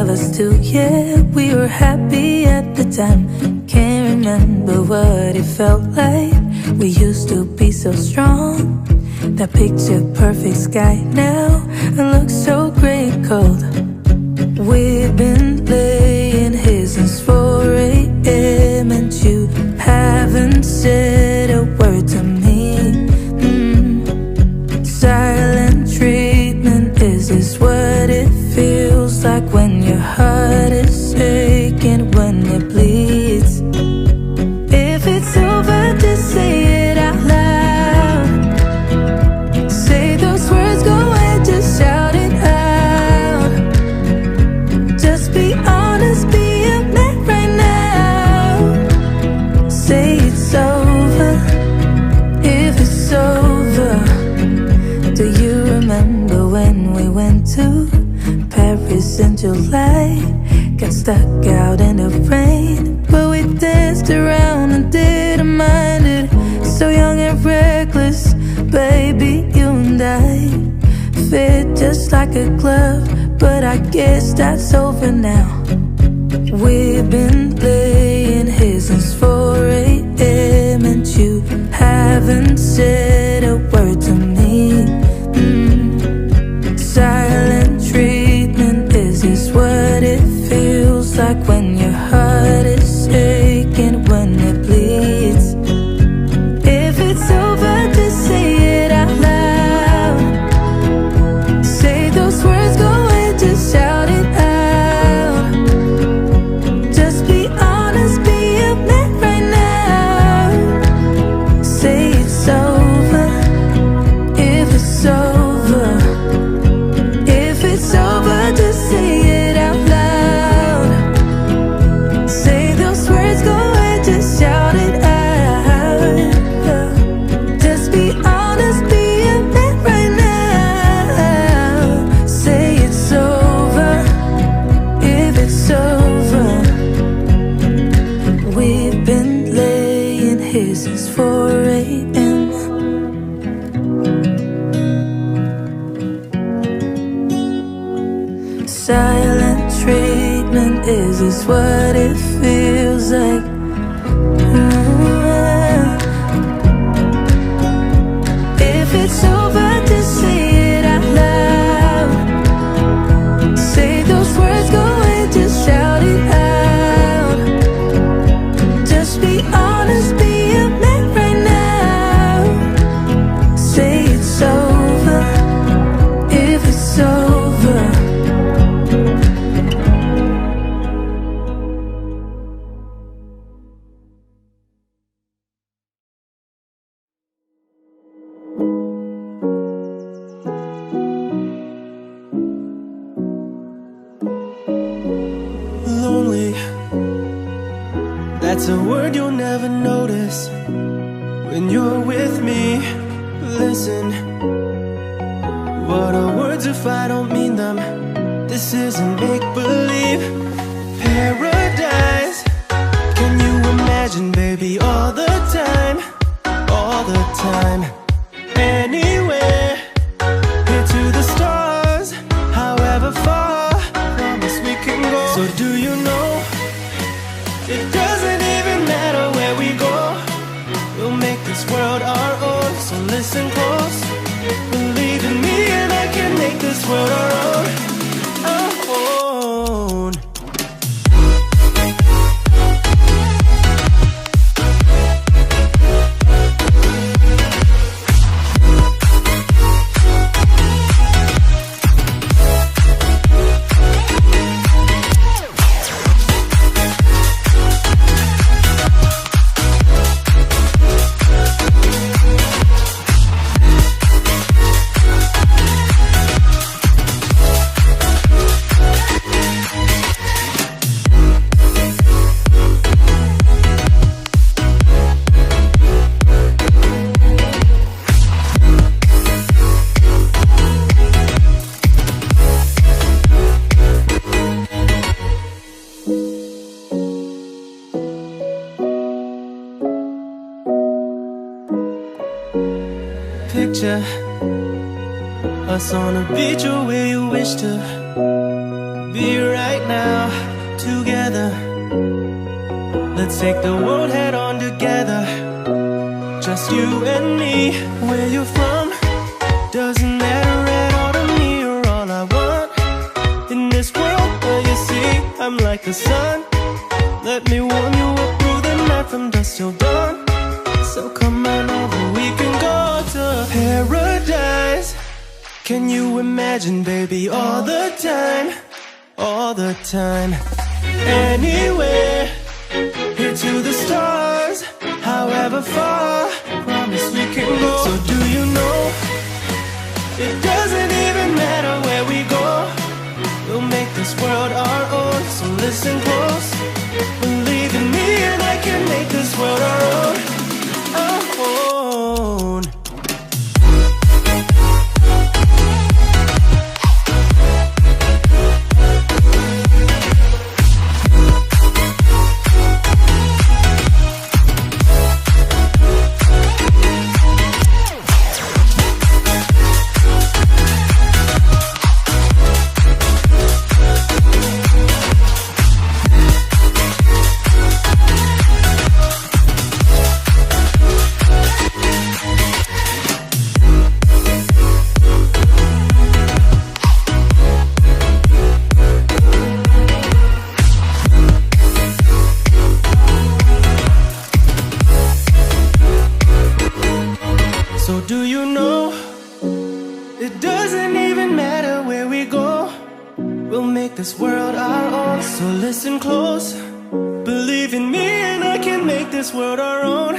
love us too, yeah. We were happy at the time. Can't remember what it felt like. We used to be so strong. That picture perfect sky now it looks so grey cold. We've been laying here since 4 a.m. and you haven't said a word to me. Silent treatment, is this what it feels like when your heart is aching, when it bleeds? If it's over, just say it out loud. Say those words, go ahead, just shout it out. Just be honest, be a man right now. Say it's over, if it's over. Do you remember when we went to Paris in July? Got stuck out in the rain, but we danced around and didn't mind it. So young and reckless, baby, you and I fit just like a glove, but I guess that's over now. We've been laying here since 4 a.m. and you haven't said a word to me. Silent treatment, is this what it feels like when your heart is aching, when it bleeds? If it's over, just say it out loud. Say those words, go ahead, just shout it out. Just be honest, be a man right now. Say it's over, if it's over. If it's over, just say it out loud. Say those words, go ahead, just shout it out. Just be honest, be a man right now. Say it's over, if it's over. We've been laying here since 4 a.m. Silent treatment, is this what it feels like? If it's over, just say it out loud. Say those words, go ahead, just shout it out. Just be honest, be a man right now. Say it's over, if it's over. Lonely, that's a word you'll never notice when you're with me. Listen, what are words if I don't mean them? This isn't make-believe paradise. Can you imagine, baby, all the time, all the time, anywhere, here to the stars, however far, promise we can go. So do you know, it doesn't even matter where we go, we'll make this world our own. So listen close, believe in me and I can make this world our own, our own. Picture us on a beach or where you wish to be right now together. Let's take the world head on together. Just you and me. Where you're from doesn't matter at all to me. You're all I want in this world. Where you see I'm like the sun. Let me warm you up through the night from dusk till dawn. So come on over, we can go to paradise. Can you imagine, baby, all the time, all the time, anywhere, here to the stars, however far, promise we can go. So do you know, it doesn't even matter where we go, we'll make this world our own. So listen close, believe in me and I can make this world our own, our own. So do you know, it doesn't even matter where we go, we'll make this world our own. So listen close, believe in me and I can make this world our own.